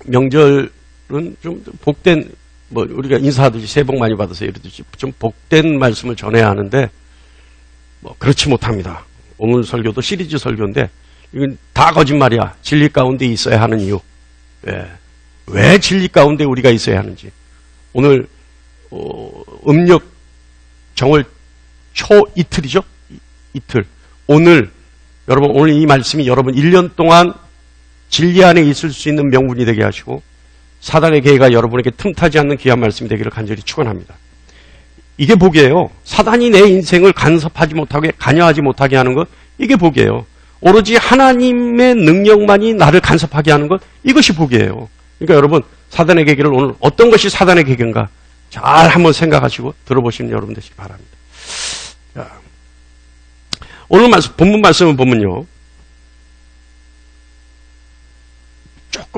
명절은 좀 복된, 우리가 인사하듯이 새해 복 많이 받으세요 이러듯이 좀 복된 말씀을 전해야 하는데, 그렇지 못합니다. 오늘 설교도 시리즈 설교인데, 이건 다 거짓말이야. 진리 가운데 있어야 하는 이유. 왜 진리 가운데 우리가 있어야 하는지. 오늘, 음력 정월 초 이틀이죠? 이틀. 오늘 이 말씀이 여러분 1년 동안 진리 안에 있을 수 있는 명분이 되게 하시고, 사단의 계획가 여러분에게 틈타지 않는 귀한 말씀이 되기를 간절히 축원합니다. 이게 복이에요. 사단이 내 인생을 간섭하지 못하게, 관여하지 못하게 하는 것, 이게 복이에요. 오로지 하나님의 능력만이 나를 간섭하게 하는 것, 이것이 복이에요. 그러니까 여러분, 사단의 계획을 오늘 어떤 것이 사단의 계획인가 잘 한번 생각하시고 들어보시는 여러분 되시기 바랍니다. 자, 오늘 본문 말씀을 보면요,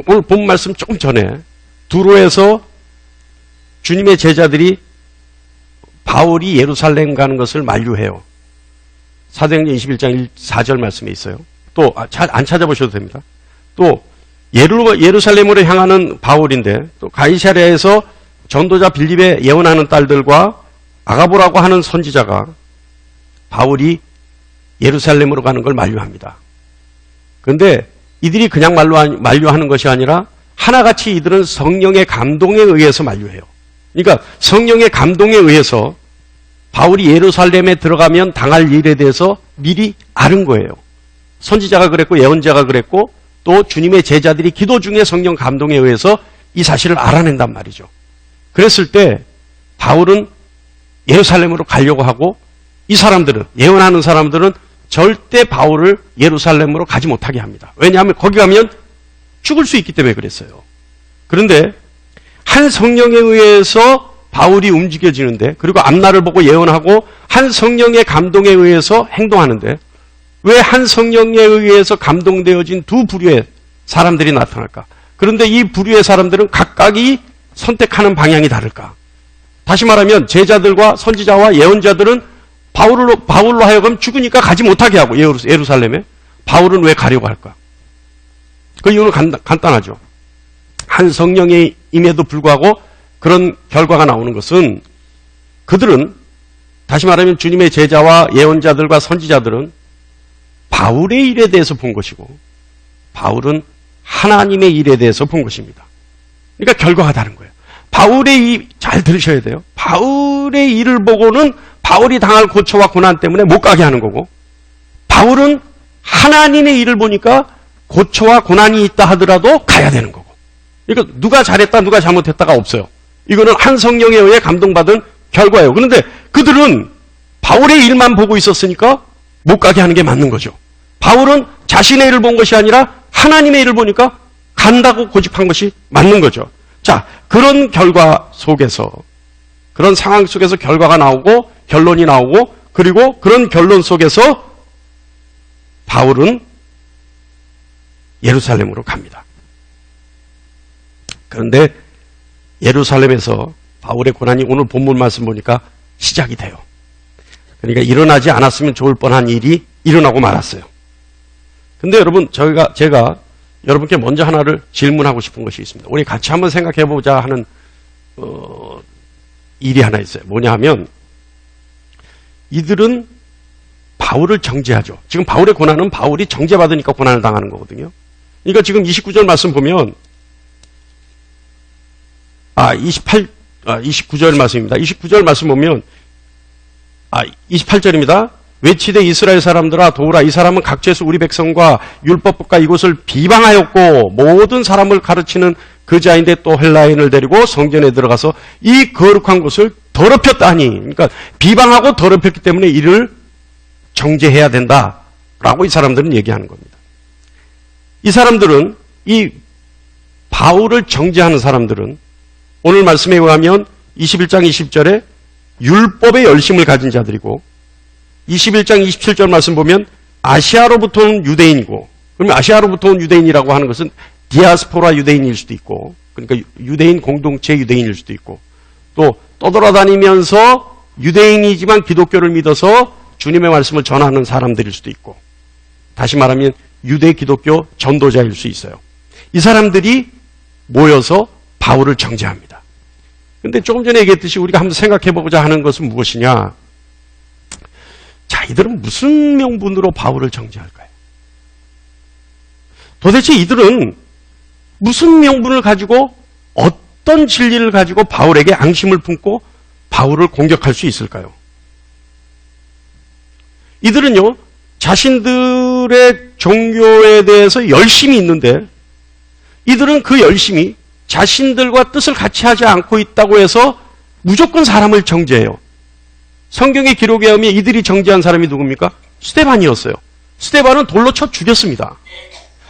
오늘 본문 말씀 조금 전에 두로에서 주님의 제자들이 바울이 예루살렘 가는 것을 만류해요. 사도행전 21장 4절 말씀에 있어요. 또 안 찾아보셔도 됩니다. 또 예루살렘으로 향하는 바울인데, 또 가이사랴에서 전도자 빌립의 예언하는 딸들과 아가보라고 하는 선지자가 바울이 예루살렘으로 가는 걸 만류합니다. 그런데 이들이 그냥 만류하는 것이 아니라 하나같이 이들은 성령의 감동에 의해서 만류해요. 그러니까 성령의 감동에 의해서 바울이 예루살렘에 들어가면 당할 일에 대해서 미리 아는 거예요. 선지자가 그랬고 예언자가 그랬고 또 주님의 제자들이 기도 중에 성령 감동에 의해서 이 사실을 알아낸단 말이죠. 그랬을 때 바울은 예루살렘으로 가려고 하고, 이 사람들은, 예언하는 사람들은 절대 바울을 예루살렘으로 가지 못하게 합니다. 왜냐하면 거기 가면 죽을 수 있기 때문에 그랬어요. 그런데 한 성령에 의해서 바울이 움직여지는데, 그리고 앞날을 보고 예언하고 한 성령의 감동에 의해서 행동하는데, 왜 한 성령에 의해서 감동되어진 두 부류의 사람들이 나타날까? 그런데 이 부류의 사람들은 각각이 선택하는 방향이 다를까? 다시 말하면 제자들과 선지자와 예언자들은 바울로 하여금 죽으니까 가지 못하게 하고, 예루살렘에. 바울은 왜 가려고 할까? 그 이유는 간단하죠. 한 성령의 임에도 불구하고 그런 결과가 나오는 것은, 그들은, 다시 말하면 주님의 제자와 예언자들과 선지자들은 바울의 일에 대해서 본 것이고, 바울은 하나님의 일에 대해서 본 것입니다. 그러니까 결과가 다른 거예요. 잘 들으셔야 돼요. 바울의 일을 보고는 바울이 당할 고초와 고난 때문에 못 가게 하는 거고, 바울은 하나님의 일을 보니까 고초와 고난이 있다 하더라도 가야 되는 거고. 그러니까 누가 잘했다 누가 잘못했다가 없어요. 이거는 한 성령에 의해 감동받은 결과예요. 그런데 그들은 바울의 일만 보고 있었으니까 못 가게 하는 게 맞는 거죠. 바울은 자신의 일을 본 것이 아니라 하나님의 일을 보니까 간다고 고집한 것이 맞는 거죠. 자, 그런 결과 속에서, 그런 상황 속에서 결과가 나오고 결론이 나오고, 그리고 그런 결론 속에서 바울은 예루살렘으로 갑니다. 그런데 예루살렘에서 바울의 고난이 오늘 본문 말씀 보니까 시작이 돼요. 그러니까 일어나지 않았으면 좋을 뻔한 일이 일어나고 말았어요. 근데 여러분, 제가 여러분께 먼저 하나를 질문하고 싶은 것이 있습니다. 우리 같이 한번 생각해보자 하는 일이 하나 있어요. 뭐냐 하면, 이들은 바울을 정죄하죠. 지금 바울의 고난은 바울이 정죄받으니까 고난을 당하는 거거든요. 그러니까 지금 29절 말씀 보면, 29절 말씀입니다. 29절 말씀 보면, 28절입니다. 외치되 이스라엘 사람들아 도우라. 이 사람은 각처에서 우리 백성과 율법법과 이곳을 비방하였고 모든 사람을 가르치는 그 자인데 또 헬라인을 데리고 성전에 들어가서 이 거룩한 곳을 더럽혔다니. 그러니까 비방하고 더럽혔기 때문에 이를 정죄해야 된다라고 이 사람들은 얘기하는 겁니다. 이 사람들은, 이 바울을 정죄하는 사람들은 오늘 말씀에 의하면 21장 20절에 율법의 열심을 가진 자들이고, 21장 27절 말씀 보면 아시아로부터 온 유대인이고, 그러면 아시아로부터 온 유대인이라고 하는 것은 디아스포라 유대인일 수도 있고, 그러니까 유대인 공동체 유대인일 수도 있고, 또 떠돌아다니면서 유대인이지만 기독교를 믿어서 주님의 말씀을 전하는 사람들일 수도 있고, 다시 말하면 유대 기독교 전도자일 수 있어요. 이 사람들이 모여서 바울을 정죄합니다. 근데 조금 전에 얘기했듯이 우리가 한번 생각해보고자 하는 것은 무엇이냐? 자, 이들은 무슨 명분으로 바울을 정죄할까요? 도대체 이들은 무슨 명분을 가지고 어떤 진리를 가지고 바울에게 앙심을 품고 바울을 공격할 수 있을까요? 이들은요, 자신들의 종교에 대해서 열심히 있는데 이들은 그 열심이 자신들과 뜻을 같이 하지 않고 있다고 해서 무조건 사람을 정죄해요. 성경의 기록에 의하면 이들이 정죄한 사람이 누굽니까? 스데반이었어요. 스데반은 돌로 쳐 죽였습니다.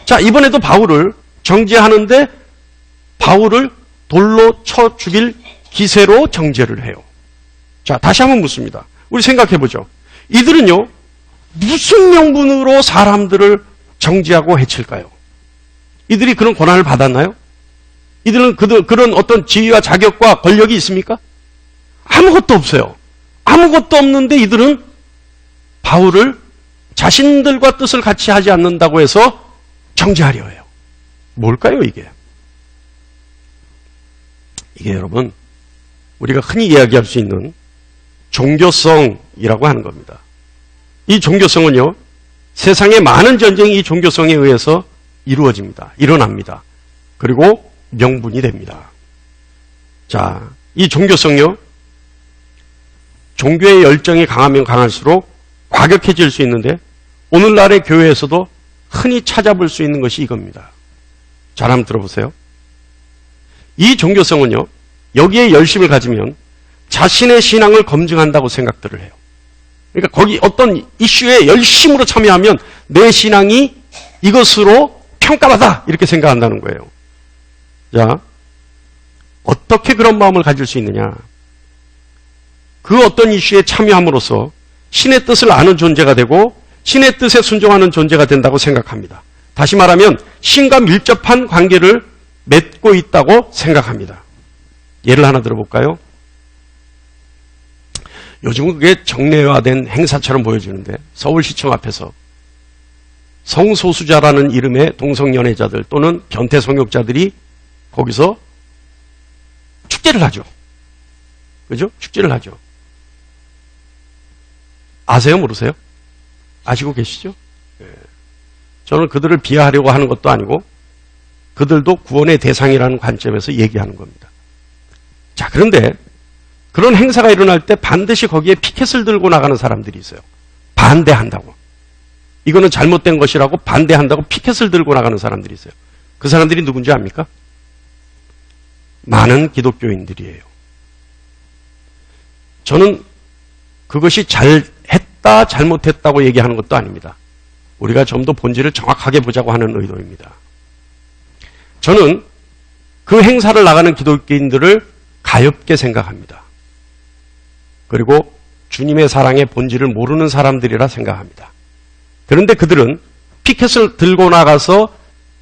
자, 이번에도 바울을 정죄하는데 바울을 돌로 쳐 죽일 기세로 정죄를 해요. 자, 다시 한번 묻습니다. 우리 생각해보죠. 이들은요, 무슨 명분으로 사람들을 정죄하고 해칠까요? 이들이 그런 권한을 받았나요? 이들은 그런 어떤 지위와 자격과 권력이 있습니까? 아무것도 없어요. 아무것도 없는데 이들은 바울을 자신들과 뜻을 같이 하지 않는다고 해서 정죄하려 해요. 뭘까요, 이게? 이게 여러분, 우리가 흔히 이야기할 수 있는 종교성이라고 하는 겁니다. 이 종교성은요, 세상의 많은 전쟁이 이 종교성에 의해서 이루어집니다. 일어납니다. 그리고 명분이 됩니다. 자, 이 종교성요, 종교의 열정이 강하면 강할수록 과격해질 수 있는데 오늘날의 교회에서도 흔히 찾아볼 수 있는 것이 이겁니다. 잘 한번 들어보세요. 이 종교성은요, 여기에 열심을 가지면 자신의 신앙을 검증한다고 생각들을 해요. 그러니까 거기 어떤 이슈에 열심으로 참여하면 내 신앙이 이것으로 평가받아 이렇게 생각한다는 거예요. 자, 어떻게 그런 마음을 가질 수 있느냐? 그 어떤 이슈에 참여함으로써 신의 뜻을 아는 존재가 되고 신의 뜻에 순종하는 존재가 된다고 생각합니다. 다시 말하면 신과 밀접한 관계를 맺고 있다고 생각합니다. 예를 하나 들어볼까요? 요즘은 그게 정례화된 행사처럼 보여주는데 서울시청 앞에서 성소수자라는 이름의 동성연애자들 또는 변태성욕자들이 거기서 축제를 하죠. 그죠? 축제를 하죠. 아세요? 모르세요? 아시고 계시죠? 저는 그들을 비하하려고 하는 것도 아니고 그들도 구원의 대상이라는 관점에서 얘기하는 겁니다. 자, 그런데 그런 행사가 일어날 때 반드시 거기에 피켓을 들고 나가는 사람들이 있어요. 반대한다고. 이거는 잘못된 것이라고 반대한다고 피켓을 들고 나가는 사람들이 있어요. 그 사람들이 누군지 압니까? 많은 기독교인들이에요. 저는 그것이 잘했다, 잘못했다고 얘기하는 것도 아닙니다. 우리가 좀 더 본질을 정확하게 보자고 하는 의도입니다. 저는 그 행사를 나가는 기독교인들을 가엾게 생각합니다. 그리고 주님의 사랑의 본질을 모르는 사람들이라 생각합니다. 그런데 그들은 피켓을 들고 나가서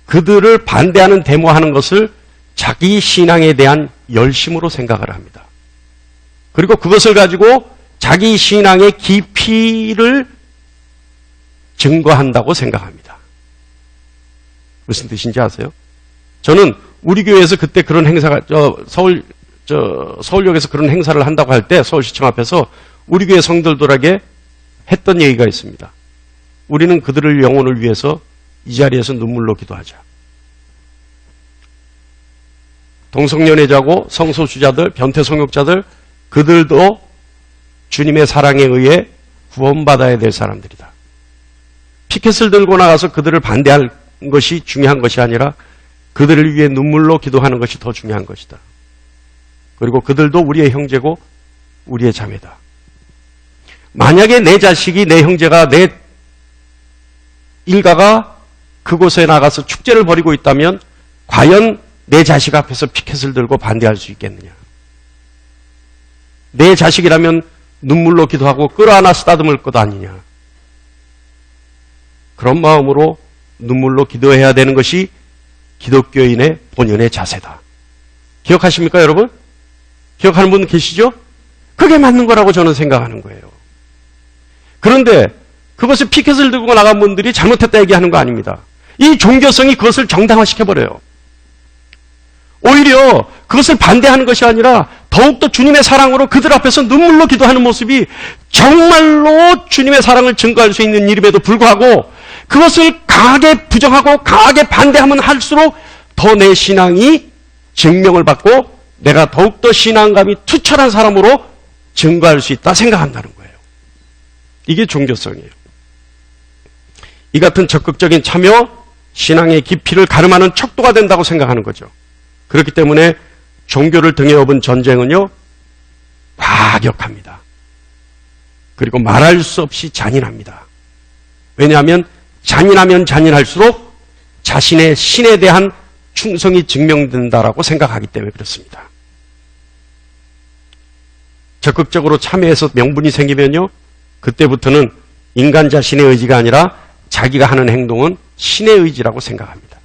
그들을 반대하는 데모하는 것을 자기 신앙에 대한 열심으로 생각을 합니다. 그리고 그것을 가지고 자기 신앙의 깊이를 증거한다고 생각합니다. 무슨 뜻인지 아세요? 저는 우리 교회에서 그때 그런 행사가 서울역에서 그런 행사를 한다고 할 때 서울시청 앞에서 우리 교회 성도들에게 했던 얘기가 있습니다. 우리는 그들의 영혼을 위해서 이 자리에서 눈물로 기도하자. 동성연애자고 성소수자들, 변태성욕자들 그들도 주님의 사랑에 의해 구원받아야 될 사람들이다. 피켓을 들고 나가서 그들을 반대할 것이 중요한 것이 아니라 그들을 위해 눈물로 기도하는 것이 더 중요한 것이다. 그리고 그들도 우리의 형제고 우리의 자매다. 만약에 내 자식이, 내 형제가, 내 일가가 그곳에 나가서 축제를 벌이고 있다면 과연 내 자식 앞에서 피켓을 들고 반대할 수 있겠느냐? 내 자식이라면 눈물로 기도하고 끌어안아 쓰다듬을 것 아니냐? 그런 마음으로 눈물로 기도해야 되는 것이 기독교인의 본연의 자세다. 기억하십니까, 여러분? 기억하는 분 계시죠? 그게 맞는 거라고 저는 생각하는 거예요. 그런데 그것을 피켓을 들고 나간 분들이 잘못했다 얘기하는 거 아닙니다. 이 종교성이 그것을 정당화시켜버려요. 오히려 그것을 반대하는 것이 아니라 더욱더 주님의 사랑으로 그들 앞에서 눈물로 기도하는 모습이 정말로 주님의 사랑을 증거할 수 있는 일임에도 불구하고 그것을 강하게 부정하고 강하게 반대하면 할수록 더 내 신앙이 증명을 받고 내가 더욱더 신앙감이 투철한 사람으로 증거할 수 있다 생각한다는 거예요. 이게 종교성이에요. 이 같은 적극적인 참여, 신앙의 깊이를 가름하는 척도가 된다고 생각하는 거죠. 그렇기 때문에 종교를 등에 업은 전쟁은요, 과격합니다. 그리고 말할 수 없이 잔인합니다. 왜냐하면 잔인하면 잔인할수록 자신의 신에 대한 충성이 증명된다라고 생각하기 때문에 그렇습니다. 적극적으로 참여해서 명분이 생기면요, 그때부터는 인간 자신의 의지가 아니라 자기가 하는 행동은 신의 의지라고 생각합니다.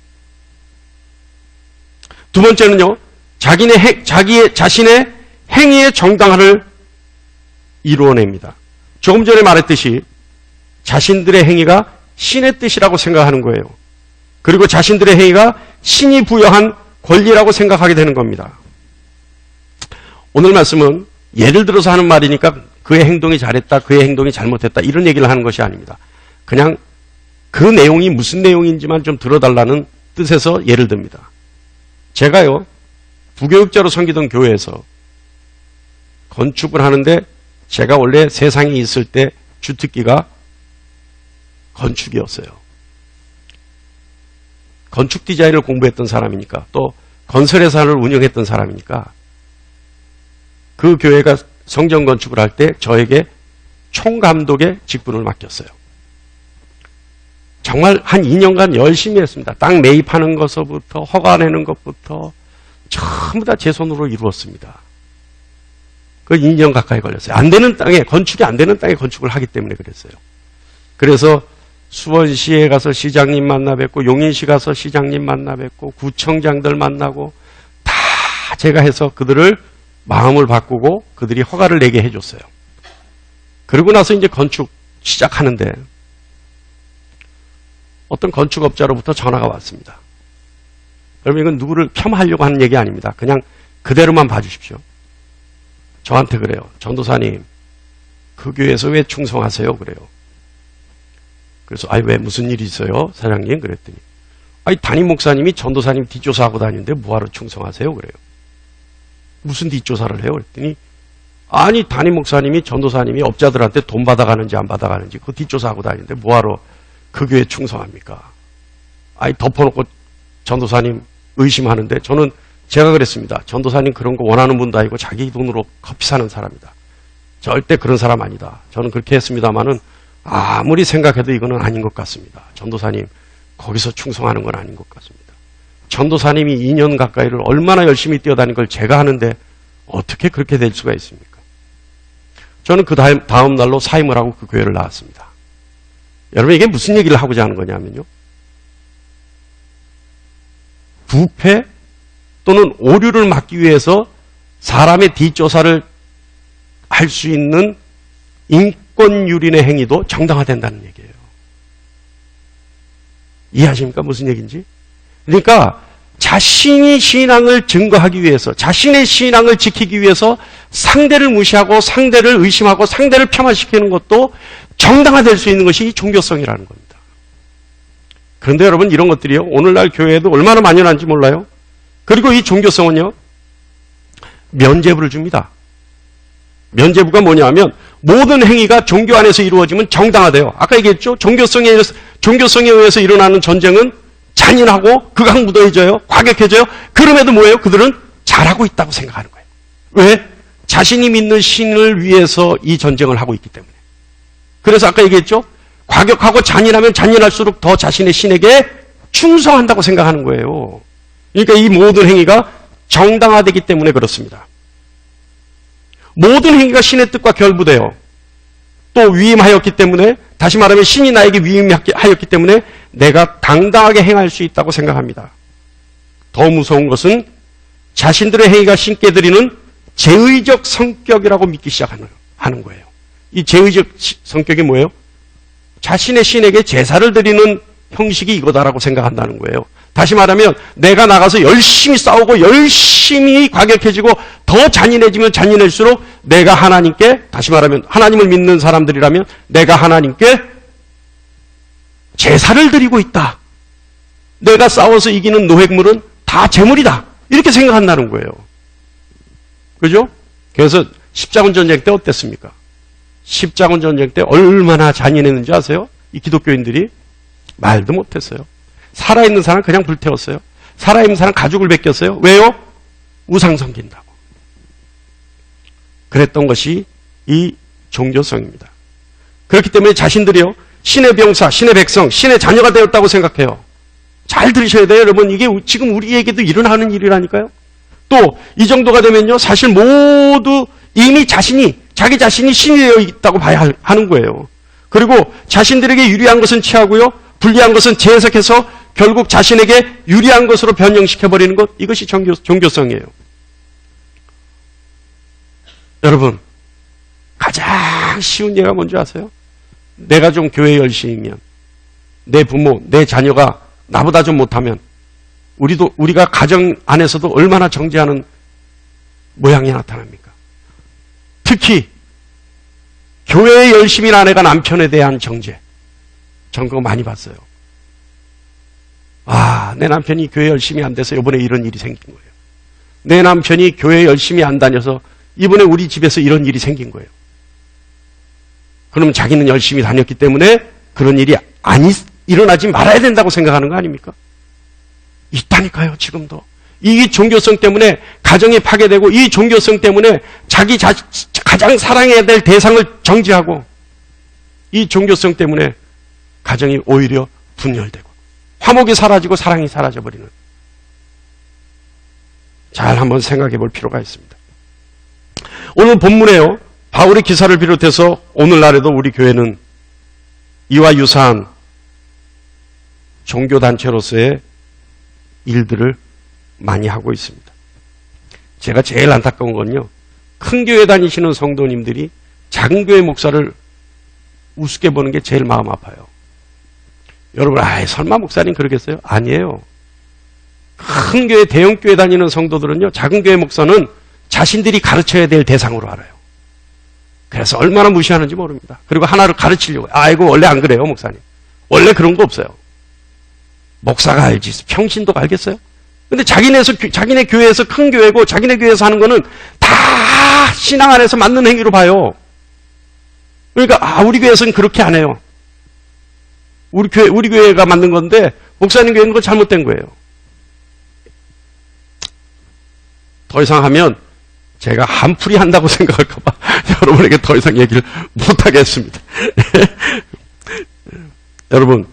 두 번째는요, 자신의 행위의 정당화를 이루어냅니다. 조금 전에 말했듯이 자신들의 행위가 신의 뜻이라고 생각하는 거예요. 그리고 자신들의 행위가 신이 부여한 권리라고 생각하게 되는 겁니다. 오늘 말씀은 예를 들어서 하는 말이니까 그의 행동이 잘했다, 그의 행동이 잘못했다 이런 얘기를 하는 것이 아닙니다. 그냥 그 내용이 무슨 내용인지만 좀 들어달라는 뜻에서 예를 듭니다. 제가요, 부교육자로 섬기던 교회에서 건축을 하는데 제가 원래 세상에 있을 때 주특기가 건축이었어요. 건축 디자인을 공부했던 사람이니까 또 건설회사를 운영했던 사람이니까 그 교회가 성전 건축을 할 때 저에게 총감독의 직분을 맡겼어요. 정말 한 2년간 열심히 했습니다. 땅 매입하는 것부터 허가 내는 것부터 전부 다 제 손으로 이루었습니다. 그 2년 가까이 걸렸어요. 안 되는 땅에, 건축이 안 되는 땅에 건축을 하기 때문에 그랬어요. 그래서 수원시에 가서 시장님 만나 뵙고 용인시 가서 시장님 만나 뵙고 구청장들 만나고 다 제가 해서 그들을 마음을 바꾸고 그들이 허가를 내게 해줬어요. 그러고 나서 이제 건축 시작하는데 어떤 건축업자로부터 전화가 왔습니다. 여러분 이건 누구를 폄하하려고 하는 얘기 아닙니다. 그냥 그대로만 봐주십시오. 저한테 그래요. 전도사님, 그 교회에서 왜 충성하세요? 그래요. 그래서 왜 무슨 일이 있어요? 사장님 그랬더니 담임 목사님이 전도사님 뒷조사하고 다니는데 뭐하러 충성하세요? 그래요. 무슨 뒷조사를 해요? 그랬더니 담임 목사님이 전도사님이 업자들한테 돈 받아가는지 안 받아가는지 그 뒷조사하고 다니는데 뭐하러 그 교회에 충성합니까? 덮어놓고 전도사님 의심하는데 저는 제가 그랬습니다. 전도사님 그런 거 원하는 분도 아니고 자기 돈으로 커피 사는 사람이다. 절대 그런 사람 아니다. 저는 그렇게 했습니다마는 아무리 생각해도 이거는 아닌 것 같습니다. 전도사님 거기서 충성하는 건 아닌 것 같습니다. 전도사님이 2년 가까이를 얼마나 열심히 뛰어다닌 걸 제가 하는데 어떻게 그렇게 될 수가 있습니까? 저는 그 다음 날로 사임을 하고 그 교회를 나왔습니다. 여러분 이게 무슨 얘기를 하고자 하는 거냐면요. 부패 또는 오류를 막기 위해서 사람의 뒷조사를 할 수 있는 인권유린의 행위도 정당화된다는 얘기예요. 이해하십니까? 무슨 얘기인지? 그러니까 자신이 신앙을 증거하기 위해서 자신의 신앙을 지키기 위해서 상대를 무시하고 상대를 의심하고 상대를 폄하시키는 것도 정당화될 수 있는 것이 종교성이라는 겁니다. 그런데 여러분 이런 것들이요 오늘날 교회에도 얼마나 만연한지 몰라요. 그리고 이 종교성은요 면죄부를 줍니다. 면죄부가 뭐냐면 모든 행위가 종교 안에서 이루어지면 정당화돼요. 아까 얘기했죠. 종교성에 의해서 일어나는 전쟁은 잔인하고 극악무도해져요. 과격해져요. 그럼에도 뭐예요? 그들은 잘하고 있다고 생각하는 거예요. 왜? 자신이 믿는 신을 위해서 이 전쟁을 하고 있기 때문에. 그래서 아까 얘기했죠. 과격하고 잔인하면 잔인할수록 더 자신의 신에게 충성한다고 생각하는 거예요. 그러니까 이 모든 행위가 정당화되기 때문에 그렇습니다. 모든 행위가 신의 뜻과 결부돼요. 또 위임하였기 때문에 다시 말하면 신이 나에게 위임하였기 때문에 내가 당당하게 행할 수 있다고 생각합니다. 더 무서운 것은 자신들의 행위가 신께 드리는 제의적 성격이라고 믿기 시작하는 거예요. 이 제의적 성격이 뭐예요? 자신의 신에게 제사를 드리는 형식이 이거다라고 생각한다는 거예요. 다시 말하면 내가 나가서 열심히 싸우고 열심히 과격해지고 더 잔인해지면 잔인할수록 내가 하나님께, 다시 말하면 하나님을 믿는 사람들이라면 내가 하나님께 제사를 드리고 있다. 내가 싸워서 이기는 노획물은 다 제물이다. 이렇게 생각한다는 거예요. 그죠? 그래서 십자군 전쟁 때 어땠습니까? 십자군 전쟁 때 얼마나 잔인했는지 아세요? 이 기독교인들이 말도 못했어요. 살아있는 사람 그냥 불태웠어요. 살아있는 사람 가죽을 벗겼어요. 왜요? 우상 섬긴다고. 그랬던 것이 이 종교성입니다. 그렇기 때문에 자신들이요, 신의 병사, 신의 백성, 신의 자녀가 되었다고 생각해요. 잘 들으셔야 돼요, 여러분. 이게 지금 우리에게도 일어나는 일이라니까요. 또 이 정도가 되면요, 사실 모두 이미 자기 자신이 신이 되어 있다고 봐야 하는 거예요. 그리고 자신들에게 유리한 것은 취하고요, 불리한 것은 재해석해서 결국 자신에게 유리한 것으로 변형시켜버리는 것, 이것이 종교성이에요. 여러분, 가장 쉬운 예가 뭔지 아세요? 내가 좀 교회 열심이면, 내 부모, 내 자녀가 나보다 좀 못하면, 우리가 가정 안에서도 얼마나 정죄하는 모양이 나타납니까? 특히 교회에 열심히 한 아내가 남편에 대한 정죄, 전 그거 많이 봤어요. 내 남편이 교회 열심히 안 돼서 이번에 이런 일이 생긴 거예요. 내 남편이 교회 열심히 안 다녀서 이번에 우리 집에서 이런 일이 생긴 거예요. 그러면 자기는 열심히 다녔기 때문에 그런 일이 일어나지 말아야 된다고 생각하는 거 아닙니까? 있다니까요, 지금도. 이 종교성 때문에 가정이 파괴되고, 이 종교성 때문에 가장 사랑해야 될 대상을 정죄하고, 이 종교성 때문에 가정이 오히려 분열되고, 화목이 사라지고 사랑이 사라져버리는. 잘 한번 생각해 볼 필요가 있습니다. 오늘 본문에요, 바울의 기사를 비롯해서 오늘날에도 우리 교회는 이와 유사한 종교단체로서의 일들을 많이 하고 있습니다. 제가 제일 안타까운 건요, 큰 교회 다니시는 성도님들이 작은 교회 목사를 우습게 보는 게 제일 마음 아파요. 여러분, 설마 목사님 그러겠어요? 아니에요. 큰 교회, 대형 교회 다니는 성도들은요, 작은 교회 목사는 자신들이 가르쳐야 될 대상으로 알아요. 그래서 얼마나 무시하는지 모릅니다. 그리고 하나를 가르치려고, 이거 원래 안 그래요, 목사님. 원래 그런 거 없어요. 목사가 알지, 평신도가 알겠어요? 근데 자기네 교회에서 큰 교회고 자기네 교회에서 하는 거는 다 신앙 안에서 맞는 행위로 봐요. 그러니까 우리 교회에서는 그렇게 안 해요. 우리 교회가 만든 건데 목사님 교회는 그건 잘못된 거예요. 더 이상 하면 제가 한풀이 한다고 생각할까 봐 여러분에게 더 이상 얘기를 못 하겠습니다. 여러분,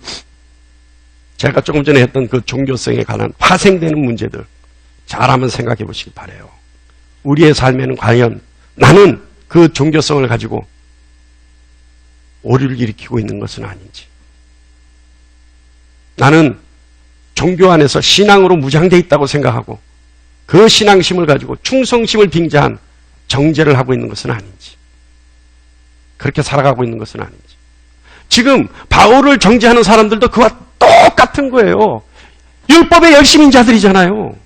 제가 조금 전에 했던 그 종교성에 관한 파생되는 문제들 잘 한번 생각해 보시기 바라요. 우리의 삶에는 과연 나는 그 종교성을 가지고 오류를 일으키고 있는 것은 아닌지, 나는 종교 안에서 신앙으로 무장되어 있다고 생각하고 그 신앙심을 가지고 충성심을 빙자한 정죄를 하고 있는 것은 아닌지, 그렇게 살아가고 있는 것은 아닌지. 지금 바울을 정죄하는 사람들도 그와 똑같은 거예요. 율법의 열심인 자들이잖아요.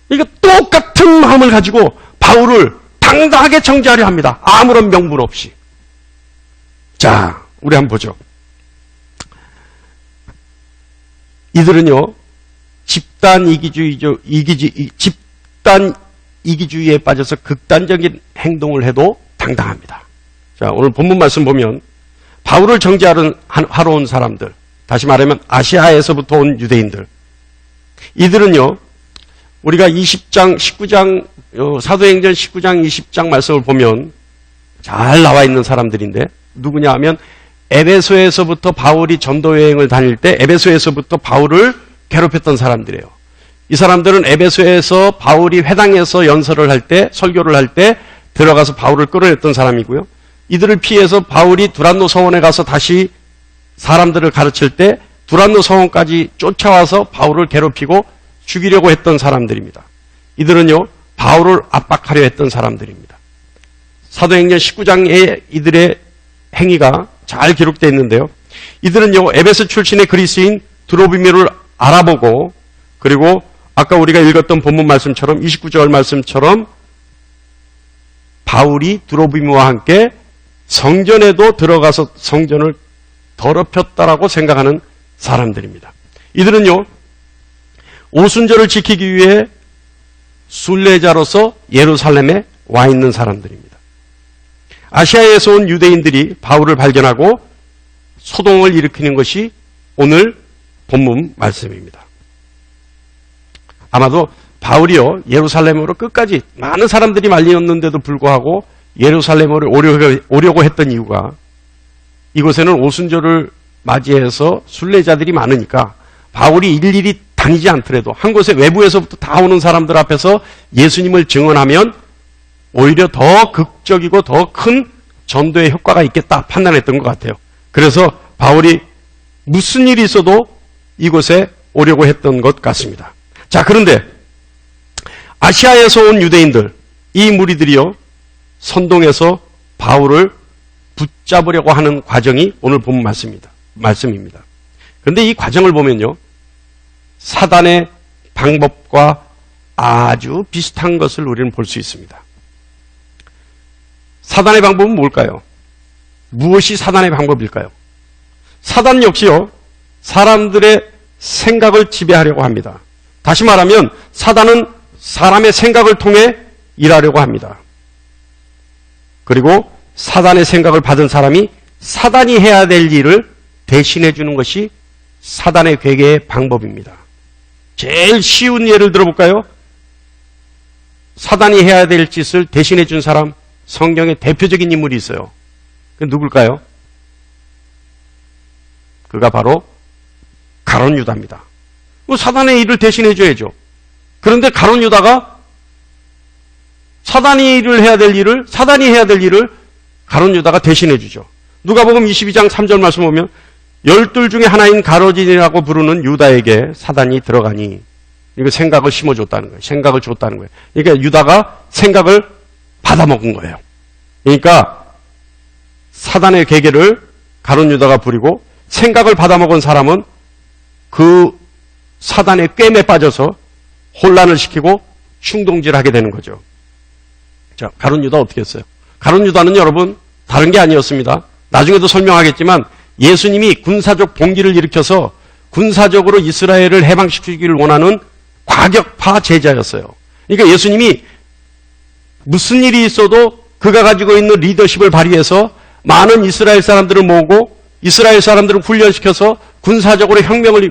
그러니까 똑같은 마음을 가지고 바울을 당당하게 정죄하려 합니다. 아무런 명분 없이. 자, 우리 한번 보죠. 이들은요, 집단 이기주의에 빠져서 극단적인 행동을 해도 당당합니다. 자, 오늘 본문 말씀 보면 바울을 정죄하러 온 사람들, 다시 말하면 아시아에서부터 온 유대인들, 이들은요, 우리가 20장, 19장, 사도행전 19장, 20장 말씀을 보면 잘 나와 있는 사람들인데, 누구냐 하면 에베소에서부터 바울이 전도 여행을 다닐 때 에베소에서부터 바울을 괴롭혔던 사람들이에요. 이 사람들은 에베소에서 바울이 회당에서 연설을 할 때, 설교를 할 때 들어가서 바울을 끌어냈던 사람이고요. 이들을 피해서 바울이 두란노 서원에 가서 다시 사람들을 가르칠 때 두란노 서원까지 쫓아와서 바울을 괴롭히고 죽이려고 했던 사람들입니다. 이들은요, 바울을 압박하려 했던 사람들입니다. 사도행전 19장의 이들의 행위가 잘 기록되어 있는데요. 이들은요, 에베소 출신의 그리스인 드로비묘를 알아보고, 그리고 아까 우리가 읽었던 본문 말씀처럼 29절 말씀처럼 바울이 드로비묘와 함께 성전에도 들어가서 성전을 더럽혔다라고 생각하는 사람들입니다. 이들은요, 오순절을 지키기 위해 순례자로서 예루살렘에 와 있는 사람들입니다. 아시아에서 온 유대인들이 바울을 발견하고 소동을 일으키는 것이 오늘 본문 말씀입니다. 아마도 바울이요, 예루살렘으로 끝까지 많은 사람들이 말렸는데도 불구하고 예루살렘으로 오려고 했던 이유가 이곳에는 오순절을 맞이해서 순례자들이 많으니까 바울이 일일이 다니지 않더라도 한 곳에 외부에서부터 다 오는 사람들 앞에서 예수님을 증언하면 오히려 더 극적이고 더 큰 전도의 효과가 있겠다 판단했던 것 같아요. 그래서 바울이 무슨 일이 있어도 이곳에 오려고 했던 것 같습니다. 자, 그런데 아시아에서 온 유대인들, 이 무리들이요, 선동해서 바울을 붙잡으려고 하는 과정이 오늘 본 말씀입니다. 그런데 이 과정을 보면요, 사단의 방법과 아주 비슷한 것을 우리는 볼 수 있습니다. 사단의 방법은 뭘까요? 무엇이 사단의 방법일까요? 사단 역시요, 사람들의 생각을 지배하려고 합니다. 다시 말하면 사단은 사람의 생각을 통해 일하려고 합니다. 그리고 사단의 생각을 받은 사람이 사단이 해야 될 일을 대신해 주는 것이 사단의 괴계의 방법입니다. 제일 쉬운 예를 들어볼까요? 사단이 해야 될 짓을 대신해 준 사람, 성경의 대표적인 인물이 있어요. 그 누굴까요? 그가 바로 가룟 유다입니다. 사단의 일을 대신해 줘야죠. 그런데 가룟 유다가 사단이 해야 될 일을 가룟 유다가 대신해 주죠. 누가복음 22장 3절 말씀 보면 열둘 중에 하나인 가로진이라고 부르는 유다에게 사단이 들어가니, 이거 생각을 심어줬다는 거예요. 생각을 줬다는 거예요. 그러니까 유다가 생각을 받아먹은 거예요. 그러니까 사단의 계계를 가룟 유다가 부리고 생각을 받아먹은 사람은 그 사단의 꿰매 빠져서 혼란을 시키고 충동질하게 되는 거죠. 자, 가룟 유다 어떻게 했어요? 가룟 유다는 여러분 다른 게 아니었습니다. 나중에도 설명하겠지만 예수님이 군사적 봉기를 일으켜서 군사적으로 이스라엘을 해방시키기를 원하는 과격파 제자였어요. 그러니까 예수님이 무슨 일이 있어도 그가 가지고 있는 리더십을 발휘해서 많은 이스라엘 사람들을 모으고 이스라엘 사람들을 훈련시켜서 군사적으로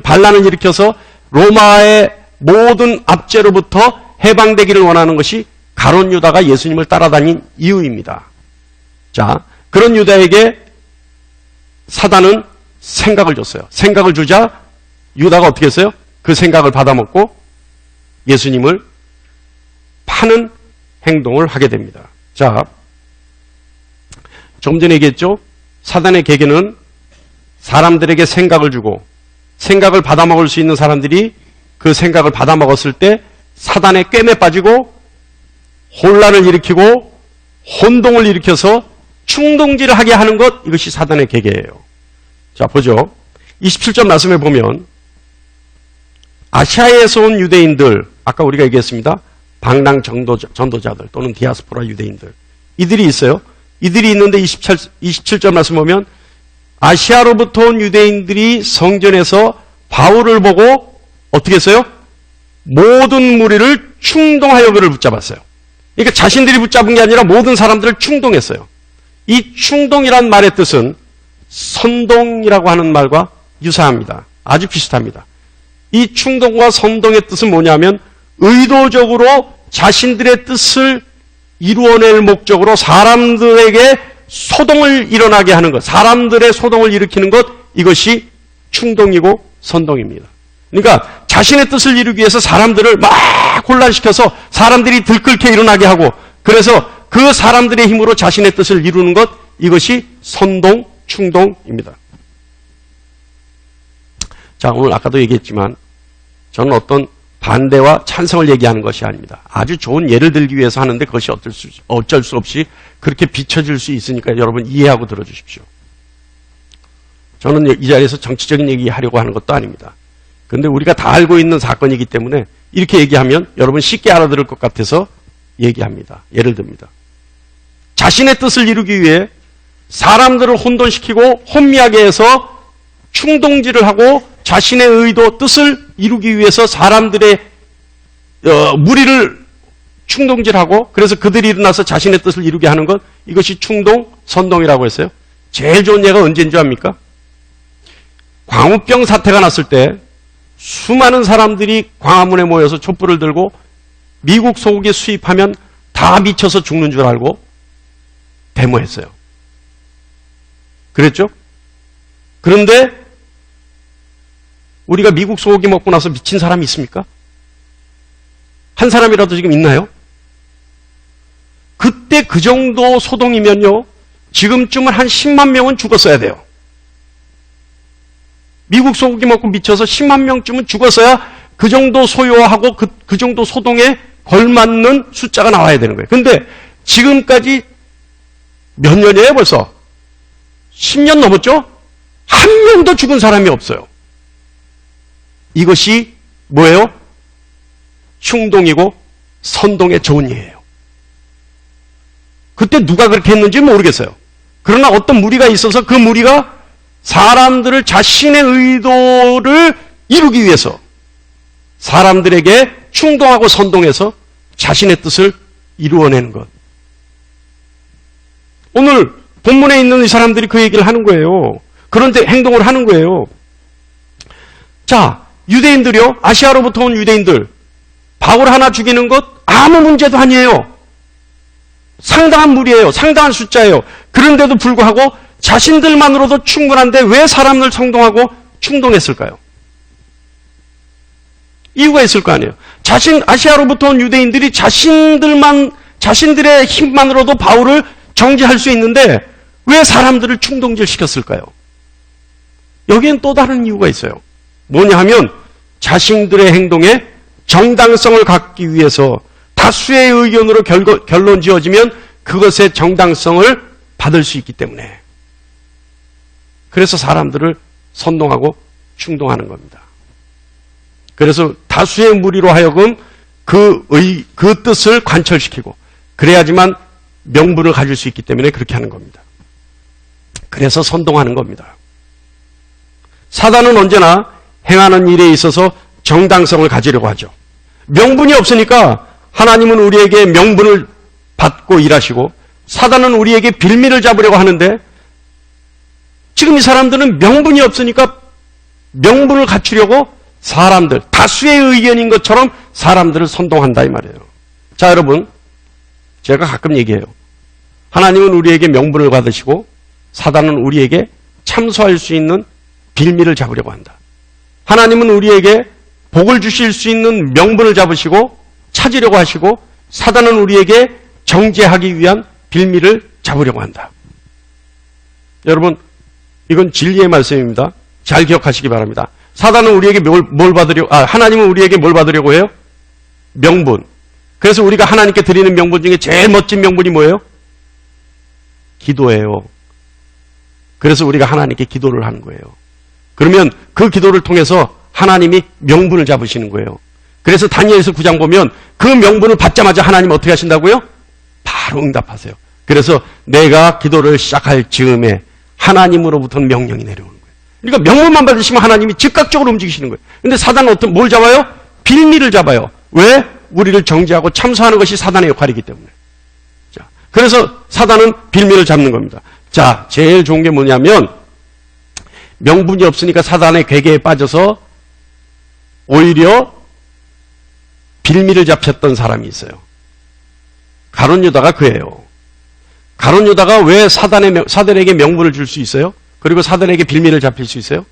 반란을 일으켜서 로마의 모든 압제로부터 해방되기를 원하는 것이 가룟 유다가 예수님을 따라다닌 이유입니다. 자, 그런 유다에게 사단은 생각을 줬어요. 생각을 주자 유다가 어떻게 했어요? 그 생각을 받아먹고 예수님을 파는 행동을 하게 됩니다. 자, 좀 전에 얘기했죠? 사단의 계계는 사람들에게 생각을 주고 생각을 받아먹을 수 있는 사람들이 그 생각을 받아먹었을 때 사단의 꿰매 빠지고 혼란을 일으키고 혼동을 일으켜서 충동질을 하게 하는 것, 이것이 사단의 계계예요. 자, 보죠. 27절 말씀에 보면 아시아에서 온 유대인들, 아까 우리가 얘기했습니다. 방랑 전도자들 또는 디아스포라 유대인들, 이들이 있어요. 이들이 있는데 27절 말씀 보면 아시아로부터 온 유대인들이 성전에서 바울을 보고 어떻게 했어요? 모든 무리를 충동하여 그를 붙잡았어요. 그러니까 자신들이 붙잡은 게 아니라 모든 사람들을 충동했어요. 이 충동이란 말의 뜻은 선동이라고 하는 말과 유사합니다. 아주 비슷합니다. 이 충동과 선동의 뜻은 뭐냐면 의도적으로 자신들의 뜻을 이루어낼 목적으로 사람들에게 소동을 일어나게 하는 것, 사람들의 소동을 일으키는 것, 이것이 충동이고 선동입니다. 그러니까 자신의 뜻을 이루기 위해서 사람들을 막 혼란시켜서 사람들이 들끓게 일어나게 하고, 그래서 그 사람들의 힘으로 자신의 뜻을 이루는 것, 이것이 선동, 충동입니다. 자, 오늘 아까도 얘기했지만 저는 어떤 반대와 찬성을 얘기하는 것이 아닙니다. 아주 좋은 예를 들기 위해서 하는데 그것이 어쩔 수 없이 그렇게 비춰질 수 있으니까 여러분 이해하고 들어주십시오. 저는 이 자리에서 정치적인 얘기 하려고 하는 것도 아닙니다. 그런데 우리가 다 알고 있는 사건이기 때문에 이렇게 얘기하면 여러분 쉽게 알아들을 것 같아서 얘기합니다. 예를 듭니다. 자신의 뜻을 이루기 위해 사람들을 혼돈시키고 혼미하게 해서 충동질을 하고 자신의 의도, 뜻을 이루기 위해서 사람들의 무리를 충동질하고 그래서 그들이 일어나서 자신의 뜻을 이루게 하는 것, 이것이 충동, 선동이라고 했어요. 제일 좋은 예가 언제인 줄 압니까? 광우병 사태가 났을 때 수많은 사람들이 광화문에 모여서 촛불을 들고 미국 소고기 수입하면 다 미쳐서 죽는 줄 알고 데모했어요. 그랬죠? 그런데 우리가 미국 소고기 먹고 나서 미친 사람이 있습니까? 한 사람이라도 지금 있나요? 그때 그 정도 소동이면요, 지금쯤은 한 10만 명은 죽었어야 돼요. 미국 소고기 먹고 미쳐서 10만 명쯤은 죽었어야 그 정도 소요하고 그 정도 소동에 걸맞는 숫자가 나와야 되는 거예요. 근데 지금까지 몇 년이에요 벌써? 10년 넘었죠? 한 명도 죽은 사람이 없어요. 이것이 뭐예요? 충동이고 선동의 좋은 예예요. 그때 누가 그렇게 했는지 모르겠어요. 그러나 어떤 무리가 있어서 그 무리가 사람들을 자신의 의도를 이루기 위해서 사람들에게 충동하고 선동해서 자신의 뜻을 이루어내는 것. 오늘 본문에 있는 이 사람들이 그 얘기를 하는 거예요. 그런데 행동을 하는 거예요. 자, 유대인들이요, 아시아로부터 온 유대인들, 바울 하나 죽이는 것 아무 문제도 아니에요. 상당한 무리예요. 상당한 숫자예요. 그런데도 불구하고 자신들만으로도 충분한데 왜 사람을 선동하고 충동했을까요? 이유가 있을 거 아니에요. 아시아로부터 온 유대인들이 자신들의 힘만으로도 바울을 정죄할 수 있는데 왜 사람들을 충동질 시켰을까요? 여기엔 또 다른 이유가 있어요. 뭐냐 하면 자신들의 행동에 정당성을 갖기 위해서 다수의 의견으로 결론 지어지면 그것의 정당성을 받을 수 있기 때문에, 그래서 사람들을 선동하고 충동하는 겁니다. 그래서 다수의 무리로 하여금 그 뜻을 관철시키고 그래야지만 명분을 가질 수 있기 때문에 그렇게 하는 겁니다. 그래서 선동하는 겁니다. 사단은 언제나 행하는 일에 있어서 정당성을 가지려고 하죠. 명분이 없으니까 하나님은 우리에게 명분을 받고 일하시고 사단은 우리에게 빌미를 잡으려고 하는데, 지금 이 사람들은 명분이 없으니까 명분을 갖추려고 사람들, 다수의 의견인 것처럼 사람들을 선동한다 이 말이에요. 자, 여러분, 제가 가끔 얘기해요. 하나님은 우리에게 명분을 받으시고 사단은 우리에게 참소할 수 있는 빌미를 잡으려고 한다. 하나님은 우리에게 복을 주실 수 있는 명분을 잡으시고 찾으려고 하시고, 사단은 우리에게 정죄하기 위한 빌미를 잡으려고 한다. 여러분, 이건 진리의 말씀입니다. 잘 기억하시기 바랍니다. 사단은 우리에게 하나님은 우리에게 뭘 받으려고 해요? 명분. 그래서 우리가 하나님께 드리는 명분 중에 제일 멋진 명분이 뭐예요? 기도예요. 그래서 우리가 하나님께 기도를 하는 거예요. 그러면 그 기도를 통해서 하나님이 명분을 잡으시는 거예요. 그래서 다니엘서 9장 보면 그 명분을 받자마자 하나님 어떻게 하신다고요? 바로 응답하세요. 그래서 내가 기도를 시작할 즈음에 하나님으로부터는 명령이 내려오는 거예요. 그러니까 명분만 받으시면 하나님이 즉각적으로 움직이시는 거예요. 근데 사단은 뭘 잡아요? 빌미를 잡아요. 왜? 우리를 정죄하고 참소하는 것이 사단의 역할이기 때문에. 자, 그래서 사단은 빌미를 잡는 겁니다. 자, 제일 좋은 게 뭐냐면 명분이 없으니까 사단의 괴계에 빠져서 오히려 빌미를 잡혔던 사람이 있어요. 가룟 유다가 그예요. 가룟 유다가 왜 사단에게 명분을 줄 수 있어요? 그리고 사단에게 빌미를 잡힐 수 있어요?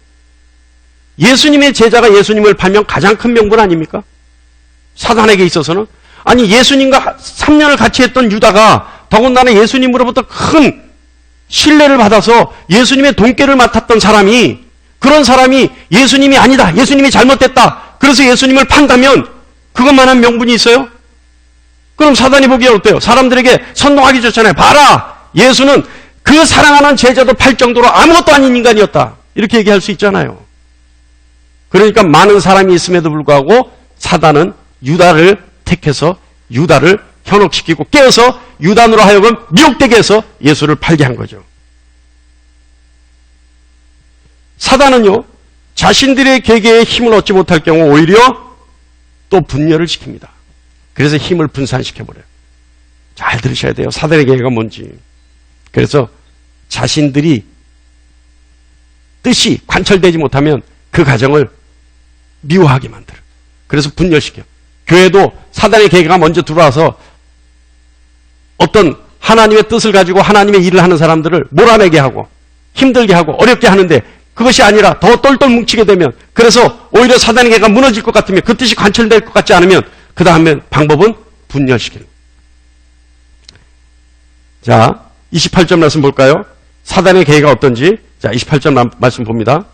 예수님의 제자가 예수님을 팔면 가장 큰 명분 아닙니까? 사단에게 있어서는. 아니, 예수님과 3년을 같이 했던 유다가 더군다나 예수님으로부터 큰 신뢰를 받아서 예수님의 돈깨를 맡았던 사람이, 그런 사람이 예수님이 아니다, 예수님이 잘못됐다, 그래서 예수님을 판다면 그것만한 명분이 있어요? 그럼 사단이 보기에 어때요? 사람들에게 선동하기 좋잖아요. 봐라, 예수는 그 사랑하는 제자도 팔 정도로 아무것도 아닌 인간이었다, 이렇게 얘기할 수 있잖아요. 그러니까 많은 사람이 있음에도 불구하고 사단은 유다를 택해서 유다를 현혹시키고 깨어서 유단으로 하여금 미혹되게 해서 예수를 팔게 한 거죠. 사단은요, 자신들의 계계에 힘을 얻지 못할 경우 오히려 또 분열을 시킵니다. 그래서 힘을 분산시켜버려요. 잘 들으셔야 돼요. 사단의 계계가 뭔지. 그래서 자신들이 뜻이 관철되지 못하면 그 가정을 미워하게 만들어요. 그래서 분열시켜요. 교회도 사단의 계계가 먼저 들어와서 어떤 하나님의 뜻을 가지고 하나님의 일을 하는 사람들을 몰아내게 하고 힘들게 하고 어렵게 하는데 그것이 아니라 더 똘똘 뭉치게 되면 그래서 오히려 사단의 계계가 무너질 것 같으면 그 뜻이 관철될 것 같지 않으면 그 다음에 방법은 분열시키는 거예요. 자, 28절 말씀 볼까요? 사단의 계계가 어떤지. 자, 28절 말씀 봅니다.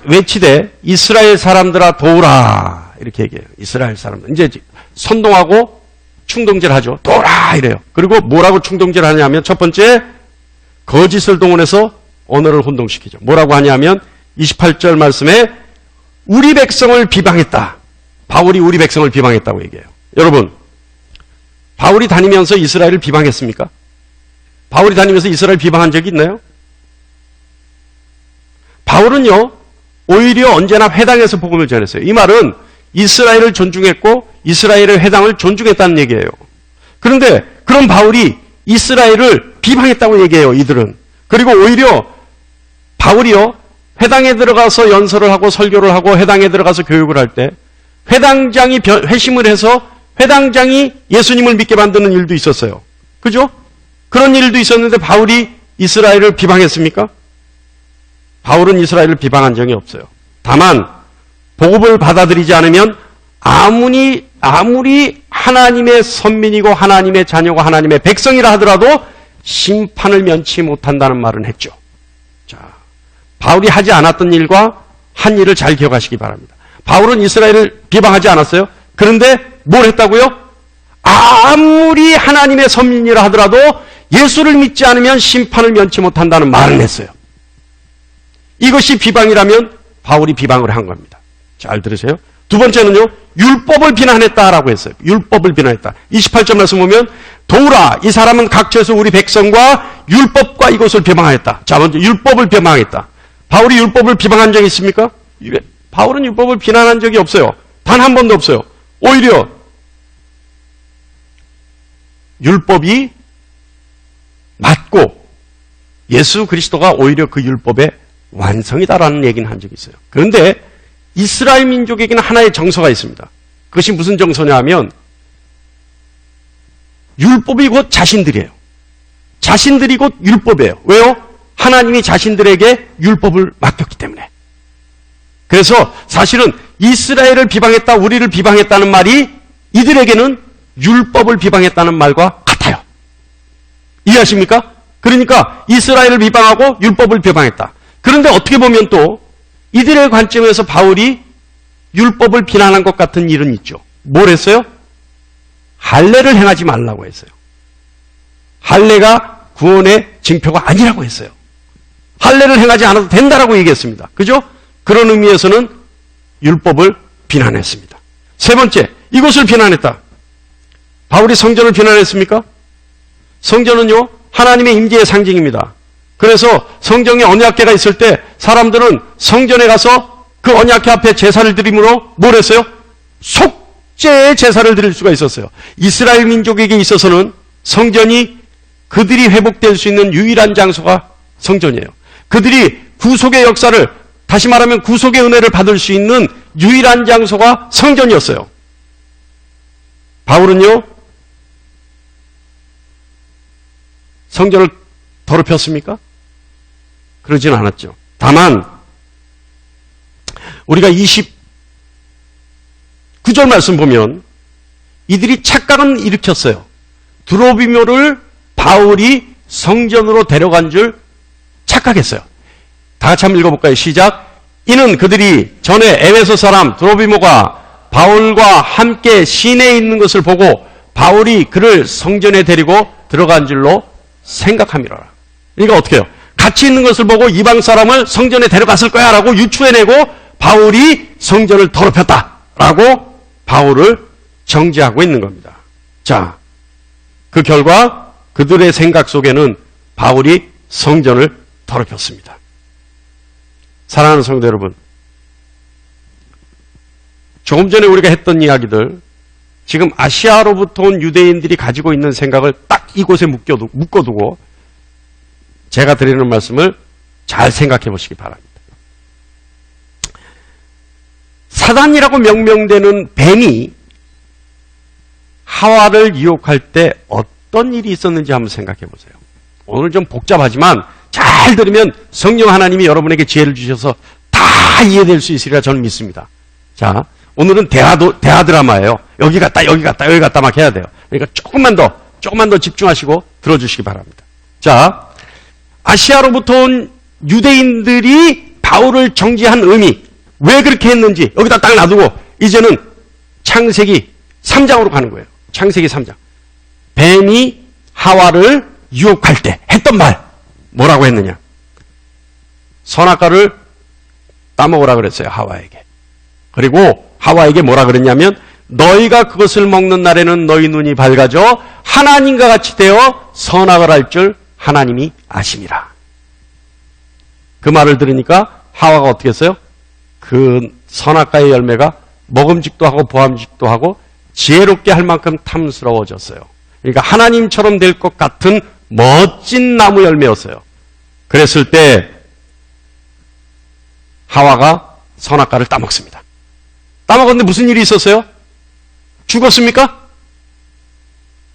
외치되 이스라엘 사람들아 도우라 이렇게 얘기해요. 이스라엘 사람들 이제 선동하고 충동질하죠. 도우라 이래요. 그리고 뭐라고 충동질하냐면 첫 번째 거짓을 동원해서 언어를 혼동시키죠. 뭐라고 하냐면 28절 말씀에 우리 백성을 비방했다. 바울이 우리 백성을 비방했다고 얘기해요. 여러분, 바울이 다니면서 이스라엘을 비방했습니까? 바울이 다니면서 이스라엘 비방한 적이 있나요? 바울은요, 오히려 언제나 회당에서 복음을 전했어요. 이 말은 이스라엘을 존중했고 이스라엘의 회당을 존중했다는 얘기예요. 그런데 그런 바울이 이스라엘을 비방했다고 얘기해요, 이들은. 그리고 오히려 바울이요, 회당에 들어가서 연설을 하고 설교를 하고 회당에 들어가서 교육을 할 때 회당장이 회심을 해서 회당장이 예수님을 믿게 만드는 일도 있었어요. 그죠? 그런 일도 있었는데 바울이 이스라엘을 비방했습니까? 바울은 이스라엘을 비방한 적이 없어요. 다만 복음을 받아들이지 않으면 아무리 하나님의 선민이고 하나님의 자녀고 하나님의 백성이라 하더라도 심판을 면치 못한다는 말은 했죠. 자, 바울이 하지 않았던 일과 한 일을 잘 기억하시기 바랍니다. 바울은 이스라엘을 비방하지 않았어요. 그런데 뭘 했다고요? 아무리 하나님의 선민이라 하더라도 예수를 믿지 않으면 심판을 면치 못한다는 말을 했어요. 이것이 비방이라면 바울이 비방을 한 겁니다. 잘 들으세요. 두 번째는요, 율법을 비난했다라고 했어요. 율법을 비난했다. 28절 말씀 보면 도우라, 이 사람은 각처에서 우리 백성과 율법과 이것을 비방하였다. 자, 먼저 율법을 비방했다. 바울이 율법을 비방한 적이 있습니까? 바울은 율법을 비난한 적이 없어요. 단 한 번도 없어요. 오히려 율법이 맞고 예수 그리스도가 오히려 그 율법의 완성이다라는 얘기는 한 적이 있어요. 그런데 이스라엘 민족에게는 하나의 정서가 있습니다. 그것이 무슨 정서냐 하면 율법이 곧 자신들이에요. 자신들이 곧 율법이에요. 왜요? 하나님이 자신들에게 율법을 맡겼기 때문에. 그래서 사실은 이스라엘을 비방했다, 우리를 비방했다는 말이 이들에게는 율법을 비방했다는 말과 같아요. 이해하십니까? 그러니까 이스라엘을 비방하고 율법을 비방했다. 그런데 어떻게 보면 또 이들의 관점에서 바울이 율법을 비난한 것 같은 일은 있죠. 뭘 했어요? 할례를 행하지 말라고 했어요. 할례가 구원의 징표가 아니라고 했어요. 할례를 행하지 않아도 된다라고 얘기했습니다. 그죠? 그런 의미에서는 율법을 비난했습니다. 세 번째, 이것을 비난했다. 바울이 성전을 비난했습니까? 성전은요, 하나님의 임재의 상징입니다. 그래서 성경에 언약궤가 있을 때 사람들은 성전에 가서 그 언약궤 앞에 제사를 드림으로 뭘 했어요? 속죄의 제사를 드릴 수가 있었어요. 이스라엘 민족에게 있어서는 성전이 그들이 회복될 수 있는 유일한 장소가 성전이에요. 그들이 구속의 역사를, 다시 말하면 구속의 은혜를 받을 수 있는 유일한 장소가 성전이었어요. 바울은요, 성전을 더럽혔습니까? 그러진 않았죠. 다만 우리가 29절 말씀 보면 이들이 착각은 일으켰어요. 드로비모를 바울이 성전으로 데려간 줄 착각했어요. 다 같이 한번 읽어볼까요? 시작. 이는 그들이 전에 에베소 사람 드로비모가 바울과 함께 시내에 있는 것을 보고 바울이 그를 성전에 데리고 들어간 줄로 생각함이라. 그러니까 어떻게 해요? 같이 있는 것을 보고 이방 사람을 성전에 데려갔을 거야 라고 유추해내고 바울이 성전을 더럽혔다라고 바울을 정죄하고 있는 겁니다. 자, 그 결과 그들의 생각 속에는 바울이 성전을 더럽혔습니다. 사랑하는 성도 여러분, 조금 전에 우리가 했던 이야기들, 지금 아시아로부터 온 유대인들이 가지고 있는 생각을 딱 이곳에 묶어두고 제가 드리는 말씀을 잘 생각해 보시기 바랍니다. 사단이라고 명명되는 뱀이 하와를 유혹할 때 어떤 일이 있었는지 한번 생각해 보세요. 오늘 좀 복잡하지만 잘 들으면 성령 하나님이 여러분에게 지혜를 주셔서 다 이해될 수 있으리라 저는 믿습니다. 자, 오늘은 대화 드라마예요. 여기 갔다 막 해야 돼요. 그러니까 조금만 더 집중하시고 들어주시기 바랍니다. 자, 아시아로부터 온 유대인들이 바울을 정죄한 의미, 왜 그렇게 했는지 여기다 딱 놔두고 이제는 창세기 3장으로 가는 거예요. 창세기 3장. 뱀이 하와를 유혹할 때 했던 말 뭐라고 했느냐? 선악과를 따먹으라 그랬어요. 하와에게. 그리고 하와에게 뭐라 그랬냐면 너희가 그것을 먹는 날에는 너희 눈이 밝아져 하나님과 같이 되어 선악을 알 줄 하나님이 아심이라. 그 말을 들으니까 하와가 어떻게 했어요? 그 선악과의 열매가 먹음직도 하고 보암직도 하고 지혜롭게 할 만큼 탐스러워졌어요. 그러니까 하나님처럼 될 것 같은 멋진 나무 열매였어요. 그랬을 때 하와가 선악과를 따먹습니다. 따먹었는데 무슨 일이 있었어요? 죽었습니까?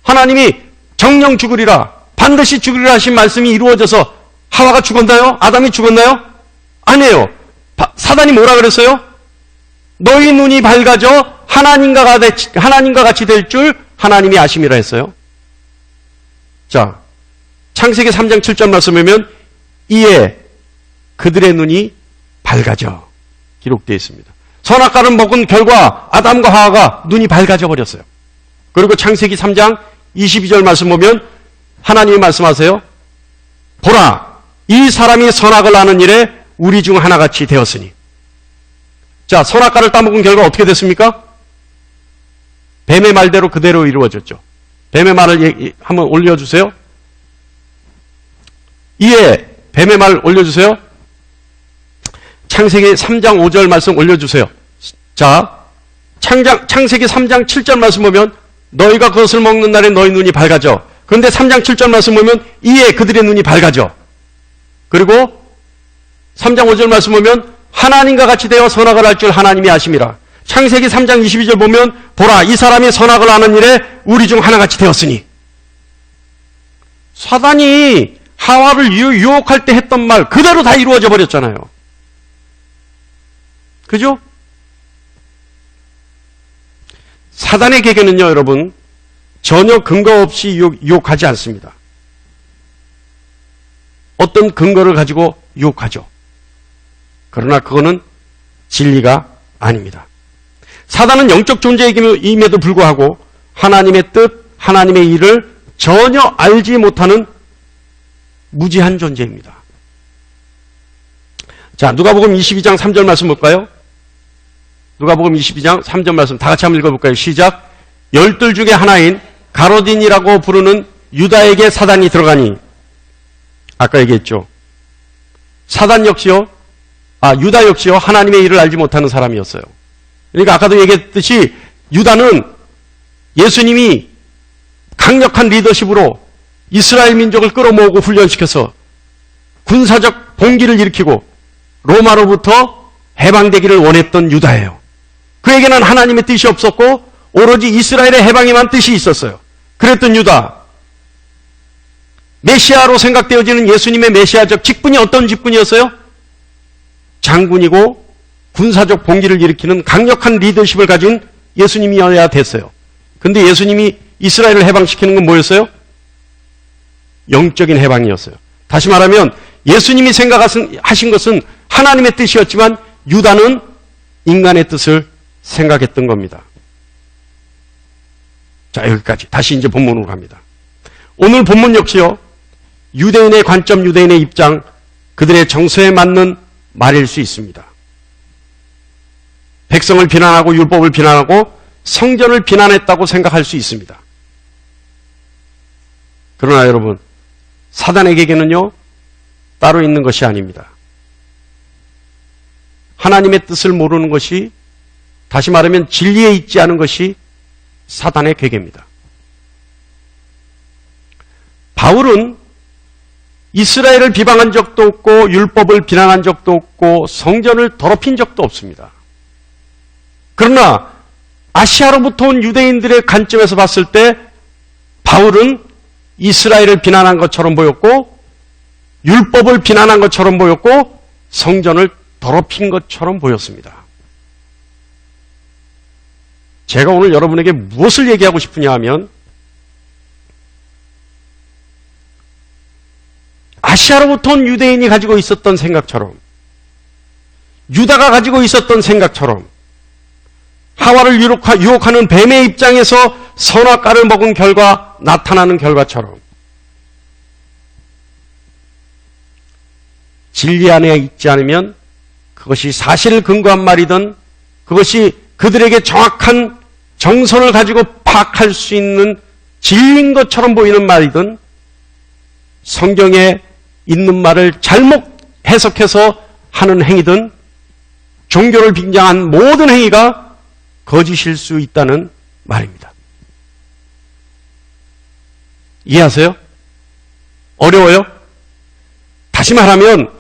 하나님이 정령 죽으리라, 반드시 죽으리라 하신 말씀이 이루어져서 하와가 죽었나요? 아담이 죽었나요? 아니에요. 사단이 뭐라 그랬어요? 너희 눈이 밝아져 하나님과 같이 될 줄 하나님이 아심이라 했어요. 자, 창세기 3장 7절 말씀 보면 이에 그들의 눈이 밝아져 기록되어 있습니다. 선악과를 먹은 결과 아담과 하와가 눈이 밝아져 버렸어요. 그리고 창세기 3장 22절 말씀 보면 하나님이 말씀하세요. 보라, 이 사람이 선악을 아는 일에 우리 중 하나같이 되었으니. 자, 선악과를 따먹은 결과 어떻게 됐습니까? 뱀의 말대로 그대로 이루어졌죠. 뱀의 말을 한번 올려주세요. 이에 뱀의 말 올려주세요. 창세기 3장 5절 말씀 올려주세요. 자, 창세기 3장 7절 말씀 보면 너희가 그것을 먹는 날에 너희 눈이 밝아져. 그런데 3장 7절 말씀 보면 이에 그들의 눈이 밝아져. 그리고 3장 5절 말씀 보면 하나님과 같이 되어 선악을 알 줄 하나님이 아심이라. 창세기 3장 22절 보면 보라, 이 사람이 선악을 아는 일에 우리 중 하나같이 되었으니. 사단이 하와를 유혹할 때 했던 말 그대로 다 이루어져 버렸잖아요. 그죠? 사단의 계계는요, 여러분, 전혀 근거 없이 유혹하지 않습니다. 어떤 근거를 가지고 유혹하죠. 그러나 그거는 진리가 아닙니다. 사단은 영적 존재임에도 불구하고 하나님의 뜻, 하나님의 일을 전혀 알지 못하는 무지한 존재입니다. 자, 누가복음 22장 3절 말씀 볼까요? 누가복음 22장 3절 말씀 다 같이 한번 읽어볼까요? 시작. 열둘 중에 하나인 가로딘이라고 부르는 유다에게 사단이 들어가니. 아까 얘기했죠. 사단 역시요, 유다 역시요, 하나님의 일을 알지 못하는 사람이었어요. 그러니까 아까도 얘기했듯이 유다는 예수님이 강력한 리더십으로 이스라엘 민족을 끌어모으고 훈련시켜서 군사적 봉기를 일으키고 로마로부터 해방되기를 원했던 유다예요. 그에게는 하나님의 뜻이 없었고 오로지 이스라엘의 해방에만 뜻이 있었어요. 그랬던 유다. 메시아로 생각되어지는 예수님의 메시아적 직분이 어떤 직분이었어요? 장군이고 군사적 봉기를 일으키는 강력한 리더십을 가진 예수님이어야 됐어요. 근데 예수님이 이스라엘을 해방시키는 건 뭐였어요? 영적인 해방이었어요. 다시 말하면 예수님이 생각하신 것은 하나님의 뜻이었지만 유다는 인간의 뜻을 생각했던 겁니다. 자, 여기까지. 다시 이제 본문으로 갑니다. 오늘 본문 역시요, 유대인의 관점, 유대인의 입장, 그들의 정서에 맞는 말일 수 있습니다. 백성을 비난하고 율법을 비난하고 성전을 비난했다고 생각할 수 있습니다. 그러나 여러분, 사단에게는요, 따로 있는 것이 아닙니다. 하나님의 뜻을 모르는 것이, 다시 말하면 진리에 있지 않은 것이 사단의 계계입니다. 바울은 이스라엘을 비방한 적도 없고 율법을 비난한 적도 없고 성전을 더럽힌 적도 없습니다. 그러나 아시아로부터 온 유대인들의 관점에서 봤을 때 바울은 이스라엘을 비난한 것처럼 보였고 율법을 비난한 것처럼 보였고 성전을 더럽힌 것처럼 보였습니다. 제가 오늘 여러분에게 무엇을 얘기하고 싶으냐 하면 아시아로부터 온 유대인이 가지고 있었던 생각처럼 유다가 가지고 있었던 생각처럼 하와를 유혹하는 뱀의 입장에서 선악과를 먹은 결과 나타나는 결과처럼 진리 안에 있지 않으면 그것이 사실을 근거한 말이든 그것이 그들에게 정확한 정선을 가지고 파악할 수 있는 진리인 것처럼 보이는 말이든 성경에 있는 말을 잘못 해석해서 하는 행위든 종교를 빙자한 모든 행위가 거짓일 수 있다는 말입니다. 이해하세요? 어려워요? 다시 말하면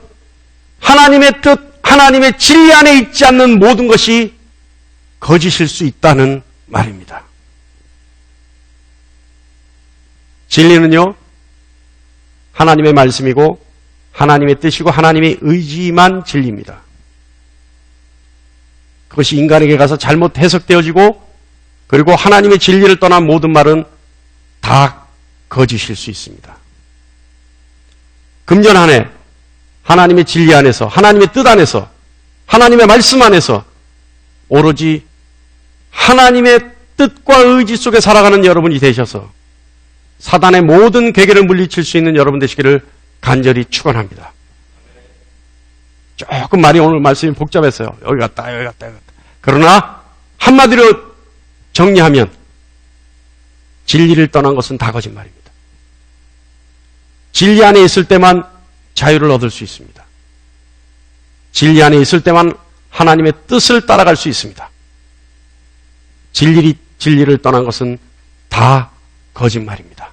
하나님의 뜻, 하나님의 진리 안에 있지 않는 모든 것이 거짓일 수 있다는 말입니다. 진리는요, 하나님의 말씀이고 하나님의 뜻이고 하나님의 의지만 진리입니다. 그것이 인간에게 가서 잘못 해석되어지고 그리고 하나님의 진리를 떠난 모든 말은 다 거짓일 수 있습니다. 금년 한 해 하나님의 진리 안에서 하나님의 뜻 안에서 하나님의 말씀 안에서 오로지 하나님의 뜻과 의지 속에 살아가는 여러분이 되셔서 사단의 모든 계계를 물리칠 수 있는 여러분 되시기를 간절히 축원합니다. 조금 말이 오늘 말씀이 복잡했어요. 여기 갔다 여기 갔다 여기 갔다. 그러나 한마디로 정리하면 진리를 떠난 것은 다 거짓말입니다. 진리 안에 있을 때만 자유를 얻을 수 있습니다. 진리 안에 있을 때만 하나님의 뜻을 따라갈 수 있습니다. 진리를 떠난 것은 다 거짓말입니다.